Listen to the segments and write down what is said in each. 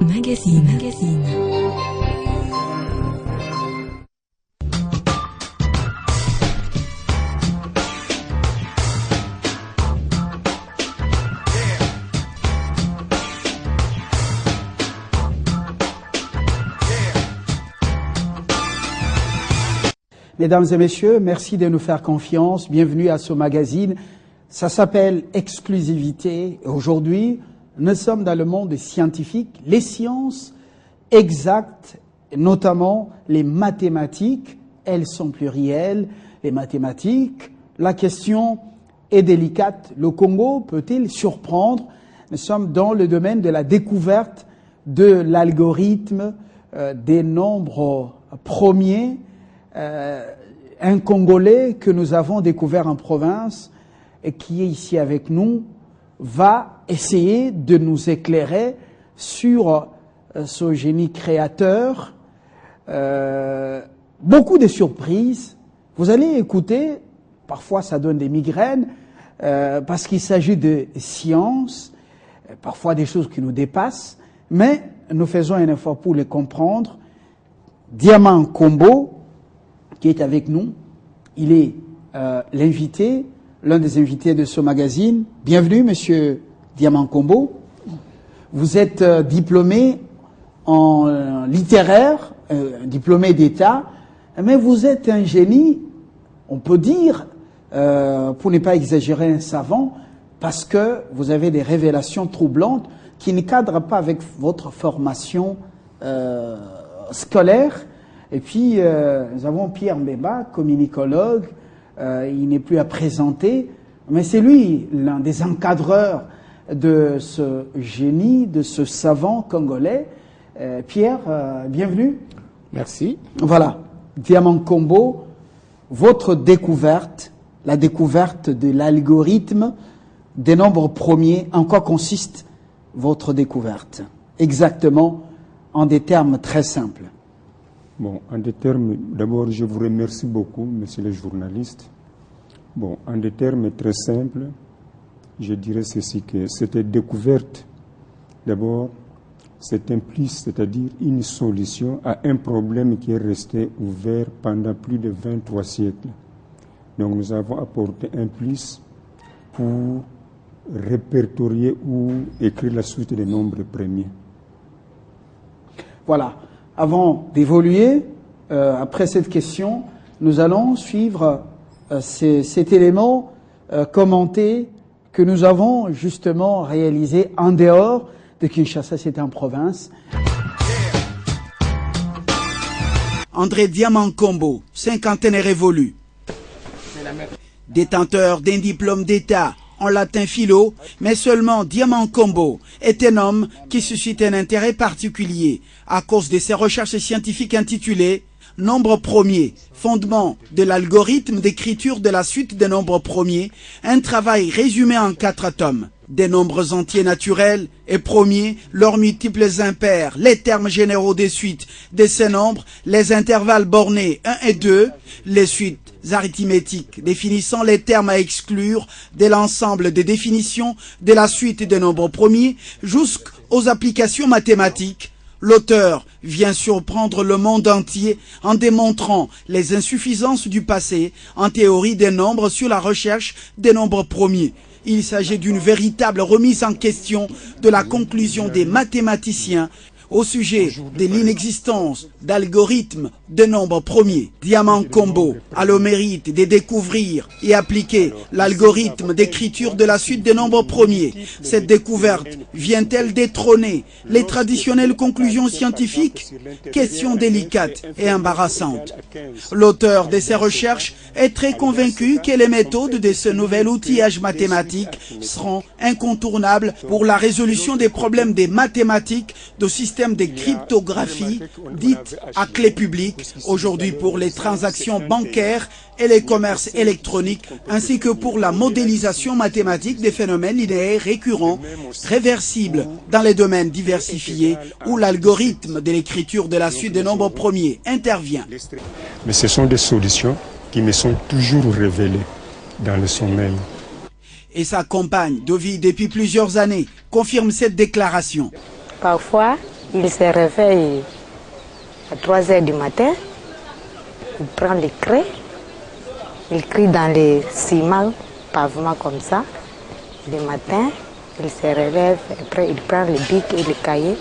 Magazine. Mesdames et messieurs, merci de nous faire confiance. Bienvenue à ce magazine. Ça s'appelle Exclusivité. Aujourd'hui, nous sommes dans le monde scientifique, les sciences exactes, notamment les mathématiques. Elles sont plurielles, les mathématiques. La question est délicate. Le Congo peut-il surprendre? Nous sommes dans le domaine de la découverte de l'algorithme des nombres premiers. Un Congolais que nous avons découvert en province et qui est ici avec nous va essayer de nous éclairer sur ce génie créateur. Beaucoup de surprises. Vous allez écouter, parfois ça donne des migraines, parce qu'il s'agit de science, parfois des choses qui nous dépassent, mais nous faisons un effort pour les comprendre. Diamant Kombo, qui est avec nous. Il est l'invité, l'un des invités de ce magazine. Bienvenue, monsieur Diamant Kombo. Vous êtes diplômé en littéraire, diplômé d'État, mais vous êtes un génie, on peut dire, pour ne pas exagérer, un savant, parce que vous avez des révélations troublantes qui ne cadrent pas avec votre formation scolaire. Et puis, nous avons Pierre Mbemba, communicologue. Il n'est plus à présenter, mais c'est lui, l'un des encadreurs de ce génie, de ce savant congolais. Pierre, bienvenue. Merci. Voilà, Diamant Kombo, votre découverte, la découverte de l'algorithme des nombres premiers, en quoi consiste votre découverte? Exactement, en des termes très simples. Bon, en des termes, d'abord, je vous remercie beaucoup, monsieur le journaliste. Bon, en des termes très simples, je dirais ceci, que cette découverte, d'abord, c'est un plus, c'est-à-dire une solution à un problème qui est resté ouvert pendant plus de 23 siècles. Donc, nous avons apporté un plus pour répertorier ou écrire la suite des nombres premiers. Voilà. Avant d'évoluer, après cette question, nous allons suivre cet élément commenté que nous avons justement réalisé en dehors de Kinshasa, c'était en province. André Diamant Kombo, cinquantaine révolue. Détenteur d'un diplôme d'État en latin philo, mais seulement Diamant Kombo est un homme qui suscite un intérêt particulier à cause de ses recherches scientifiques intitulées « Nombres premiers, fondement de l'algorithme d'écriture de la suite des nombres premiers », un travail résumé en 4 tomes. Des nombres entiers naturels et premiers, leurs multiples impairs, les termes généraux des suites de ces nombres, les intervalles bornés 1 et 2, les suites arithmétiques définissant les termes à exclure de l'ensemble des définitions de la suite des nombres premiers jusqu'aux applications mathématiques. L'auteur vient surprendre le monde entier en démontrant les insuffisances du passé en théorie des nombres sur la recherche des nombres premiers. Il s'agit d'une véritable remise en question de la conclusion des mathématiciens au sujet de l'inexistence d'algorithmes de nombres premiers. Diamant Kombo a le mérite de découvrir et appliquer l'algorithme d'écriture de la suite des nombres premiers. Cette découverte vient-elle détrôner les traditionnelles conclusions scientifiques? Question délicate et embarrassante. L'auteur de ces recherches est très convaincu que les méthodes de ce nouvel outillage mathématique seront incontournables pour la résolution des problèmes des mathématiques de système de cryptographie dite à clé publique, aujourd'hui pour les transactions bancaires et les commerces électroniques, ainsi que pour la modélisation mathématique des phénomènes linéaires récurrents, réversibles dans les domaines diversifiés où l'algorithme de l'écriture de la suite des nombres premiers intervient. Mais ce sont des solutions qui me sont toujours révélées dans le sommeil. Et sa compagne, Dovi, depuis plusieurs années, confirme cette déclaration. Parfois, Il se réveille à 3 heures du matin, il prend les craies, il crie dans les ciments, pavements comme ça. Le matin, il se relève, après il prend le bic et le cahier,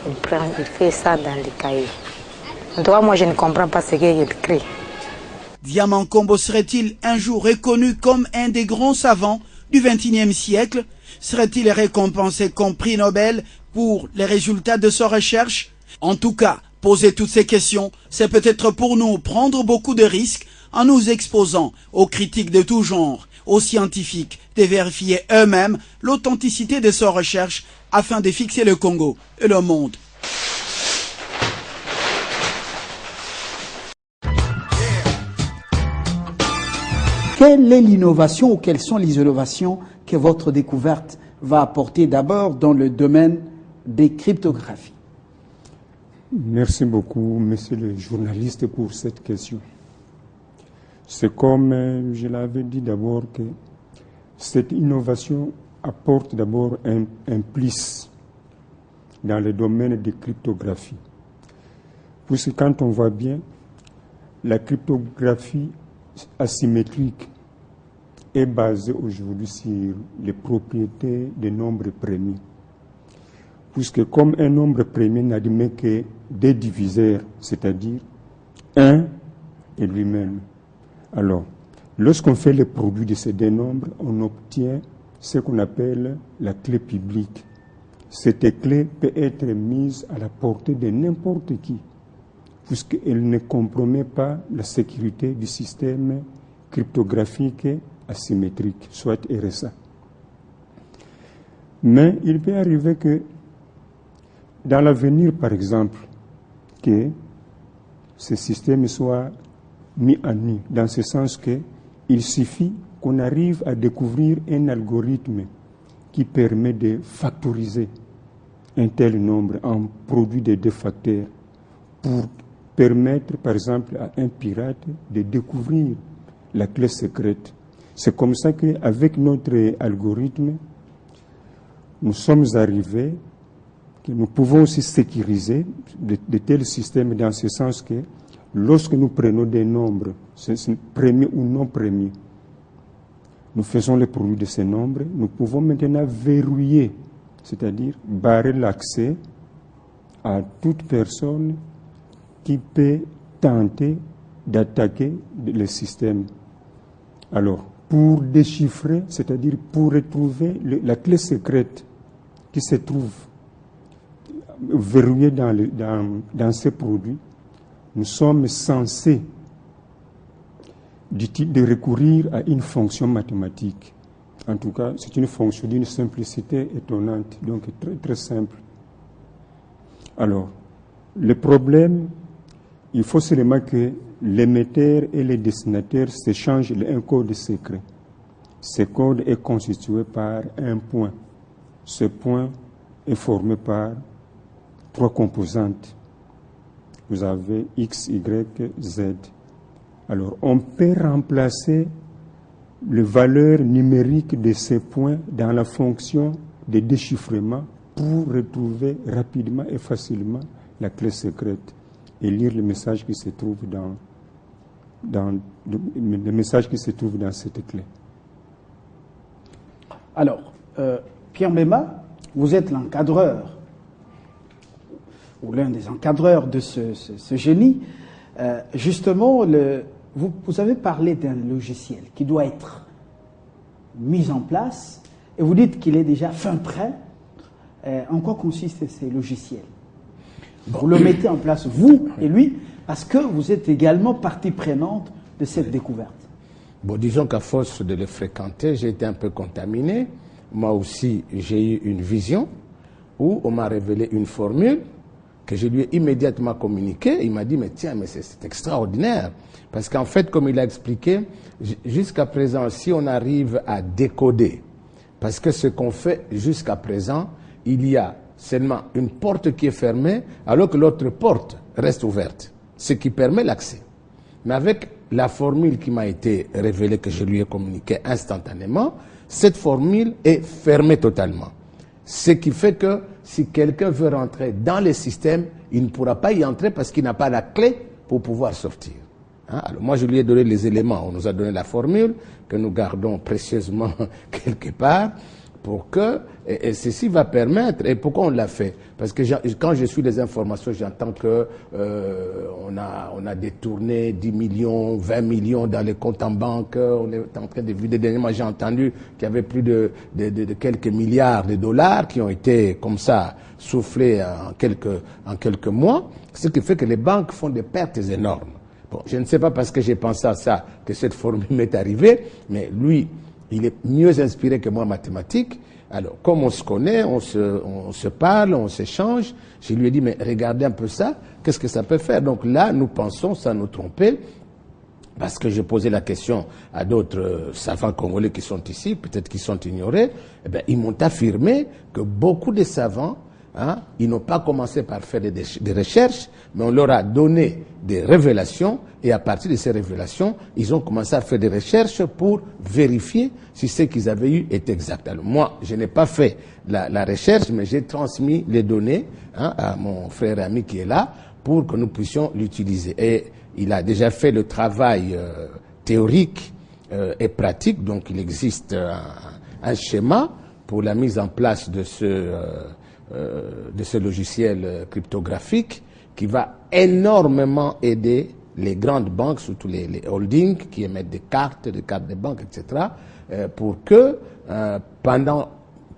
il fait ça dans les cahiers. En tout cas, moi je ne comprends pas ce qu'il crie. Diamant Kombo serait-il un jour reconnu comme un des grands savants du XXIe siècle? Serait-il récompensé comme prix Nobel pour les résultats de sa recherche? En tout cas, poser toutes ces questions, c'est peut-être pour nous prendre beaucoup de risques en nous exposant aux critiques de tout genre, aux scientifiques de vérifier eux-mêmes l'authenticité de sa recherche afin de fixer le Congo et le monde. Quelle est l'innovation ou quelles sont les innovations que votre découverte va apporter d'abord dans le domaine des cryptographies? Merci beaucoup, monsieur le journaliste, pour cette question. C'est comme je l'avais dit d'abord que cette innovation apporte d'abord un plus dans le domaine des cryptographies. Puisque quand on voit bien, la cryptographie asymétrique est basée aujourd'hui sur les propriétés des nombres premiers. Puisque comme un nombre premier n'admet que des diviseurs, c'est-à-dire 1 et lui-même. Alors, lorsqu'on fait le produit de ces deux nombres, on obtient ce qu'on appelle la clé publique. Cette clé peut être mise à la portée de n'importe qui, puisqu'elle ne compromet pas la sécurité du système cryptographique asymétrique, soit RSA. Mais il peut arriver que, dans l'avenir, par exemple, que ce système soit mis à nu, dans ce sens qu'il suffit qu'on arrive à découvrir un algorithme qui permet de factoriser un tel nombre en produit de deux facteurs pour permettre, par exemple, à un pirate de découvrir la clé secrète. C'est comme ça qu'avec notre algorithme, nous sommes arrivés que nous pouvons aussi sécuriser de tels systèmes dans ce sens que lorsque nous prenons des nombres, premiers ou non premiers, nous faisons le produit de ces nombres, nous pouvons maintenant verrouiller, c'est-à-dire barrer l'accès à toute personne qui peut tenter d'attaquer le système. Alors, pour déchiffrer, c'est-à-dire pour retrouver la clé secrète qui se trouve verrouillée dans ces produits, nous sommes censés de recourir à une fonction mathématique. En tout cas, c'est une fonction d'une simplicité étonnante, donc très très simple. Alors, le problème, il faut seulement que l'émetteur et le destinataire s'échangent un code secret. Ce code est constitué par un point. Ce point est formé par 3 composantes. Vous avez X, Y, Z. Alors, on peut remplacer les valeurs numériques de ces points dans la fonction de déchiffrement pour retrouver rapidement et facilement la clé secrète et lire le message qui se trouve le message qui se trouve dans cette clé. Alors, Pierre Mbemba, vous êtes l'encadreur, ou l'un des encadreurs de ce génie. Justement, vous avez parlé d'un logiciel qui doit être mis en place, et vous dites qu'il est déjà fin prêt. En quoi consistent ces logiciels? Vous le mettez en place, vous et lui, parce que vous êtes également partie prenante de cette découverte. Bon, disons qu'à force de le fréquenter, j'ai été un peu contaminé. Moi aussi, j'ai eu une vision où on m'a révélé une formule que je lui ai immédiatement communiquée. Il m'a dit, mais tiens, mais c'est extraordinaire. Parce qu'en fait, comme il a expliqué, jusqu'à présent, si on arrive à décoder, parce que ce qu'on fait jusqu'à présent, il y a seulement une porte qui est fermée, alors que l'autre porte reste ouverte, ce qui permet l'accès. Mais avec la formule qui m'a été révélée, que je lui ai communiquée instantanément, cette formule est fermée totalement. Ce qui fait que si quelqu'un veut rentrer dans les systèmes, il ne pourra pas y entrer parce qu'il n'a pas la clé pour pouvoir sortir. Hein? Alors moi, je lui ai donné les éléments. On nous a donné la formule que nous gardons précieusement quelque part pour que, et ceci va permettre, et pourquoi on l'a fait? Parce que quand je suis les informations, j'entends que on a détourné 10 millions, 20 millions dans les comptes en banque, on est en train de vider. Dernièrement, j'ai entendu qu'il y avait plus de quelques milliards de dollars qui ont été comme ça soufflés en quelques mois, ce qui fait que les banques font des pertes énormes. Bon, je ne sais pas parce que j'ai pensé à ça que cette formule m'est arrivée, mais lui, il est mieux inspiré que moi en mathématiques. Alors, comme on se connaît, on se parle, on s'échange, je lui ai dit, mais regardez un peu ça, qu'est-ce que ça peut faire? Donc là, nous pensons, sans nous tromper, parce que j'ai posé la question à d'autres savants congolais qui sont ici, peut-être qui sont ignorés, eh bien, ils m'ont affirmé que beaucoup de savants, hein, ils n'ont pas commencé par faire des recherches, mais on leur a donné des révélations, et à partir de ces révélations, ils ont commencé à faire des recherches pour vérifier si ce qu'ils avaient eu est exact. Alors moi, je n'ai pas fait la recherche, mais j'ai transmis les données, hein, à mon frère et ami qui est là, pour que nous puissions l'utiliser. Et il a déjà fait le travail théorique et pratique, donc il existe un schéma pour la mise en place de ce logiciel cryptographique qui va énormément aider les grandes banques, surtout les holdings qui émettent des cartes de banque, etc., pour que pendant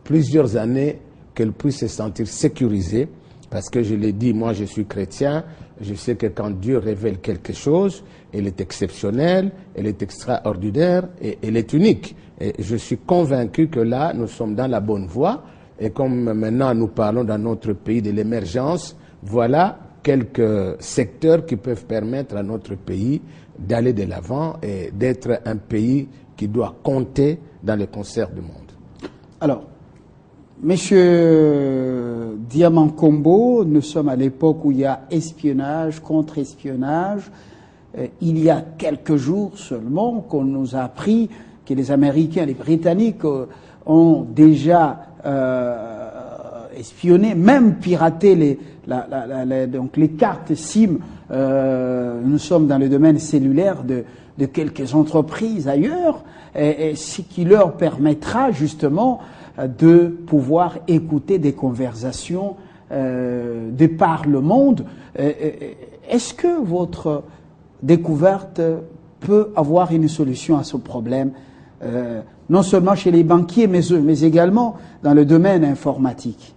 plusieurs années, qu'elles puissent se sentir sécurisées. Parce que je l'ai dit, moi je suis chrétien, je sais que quand Dieu révèle quelque chose, elle est exceptionnelle, elle est extraordinaire et elle est unique. Et je suis convaincu que là, nous sommes dans la bonne voie. Et comme maintenant nous parlons dans notre pays de l'émergence, voilà quelques secteurs qui peuvent permettre à notre pays d'aller de l'avant et d'être un pays qui doit compter dans le concert du monde. Alors, Monsieur Diamant Kombo, nous sommes à l'époque où il y a espionnage, contre-espionnage. Il y a quelques jours seulement qu'on nous a appris que les Américains, les Britanniques ont déjà espionné, même piraté donc les cartes SIM. Nous sommes dans le domaine cellulaire de quelques entreprises ailleurs, et ce qui leur permettra justement de pouvoir écouter des conversations de par le monde. Est-ce que votre découverte peut avoir une solution à ce problème, non seulement chez les banquiers, mais également dans le domaine informatique?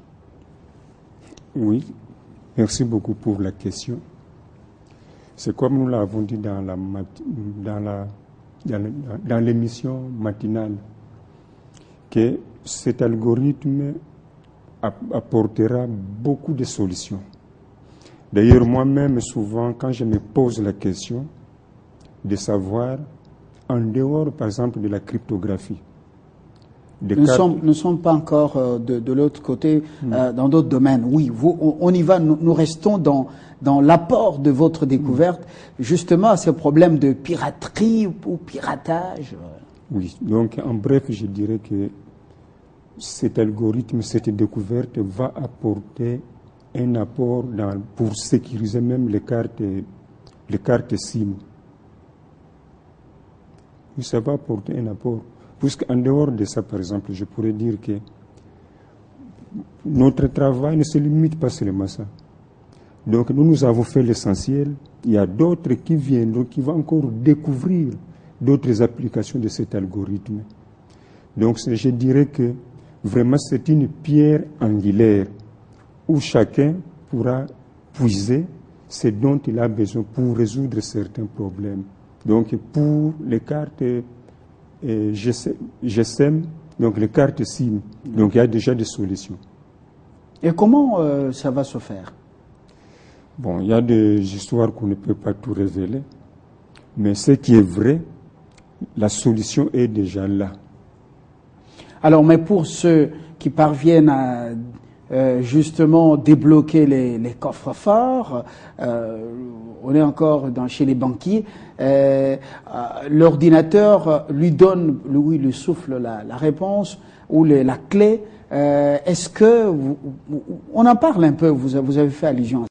Oui, merci beaucoup pour la question. C'est comme nous l'avons dit dans l'émission matinale, que cet algorithme apportera beaucoup de solutions. D'ailleurs, moi-même, souvent, quand je me pose la question de savoir, en dehors, par exemple, de la cryptographie, nous ne sommes pas encore de l'autre côté, dans d'autres domaines. Oui, on y va, nous restons dans l'apport de votre découverte, justement, à ce problème de piraterie ou piratage. Oui, donc en bref, je dirais que cet algorithme, cette découverte va apporter un apport pour sécuriser même les cartes SIM. Oui, ça va apporter un apport. Puisqu'en dehors de ça, par exemple, je pourrais dire que notre travail ne se limite pas seulement à ça. Donc nous avons fait l'essentiel. Il y a d'autres qui viendront, qui vont encore découvrir d'autres applications de cet algorithme. Donc je dirais que vraiment c'est une pierre angulaire où chacun pourra puiser ce dont il a besoin pour résoudre certains problèmes. Donc pour les cartes GSM, donc les cartes SIM, donc il y a déjà des solutions. Et comment ça va se faire? Bon, il y a des histoires qu'on ne peut pas tout révéler, mais ce qui est vrai, la solution est déjà là. Alors, mais pour ceux qui parviennent à justement débloquer les coffres forts, on est encore chez les banquiers, l'ordinateur lui donne, lui souffle la réponse ou la clé Est-ce que on en parle un peu, vous avez fait allusion à ça.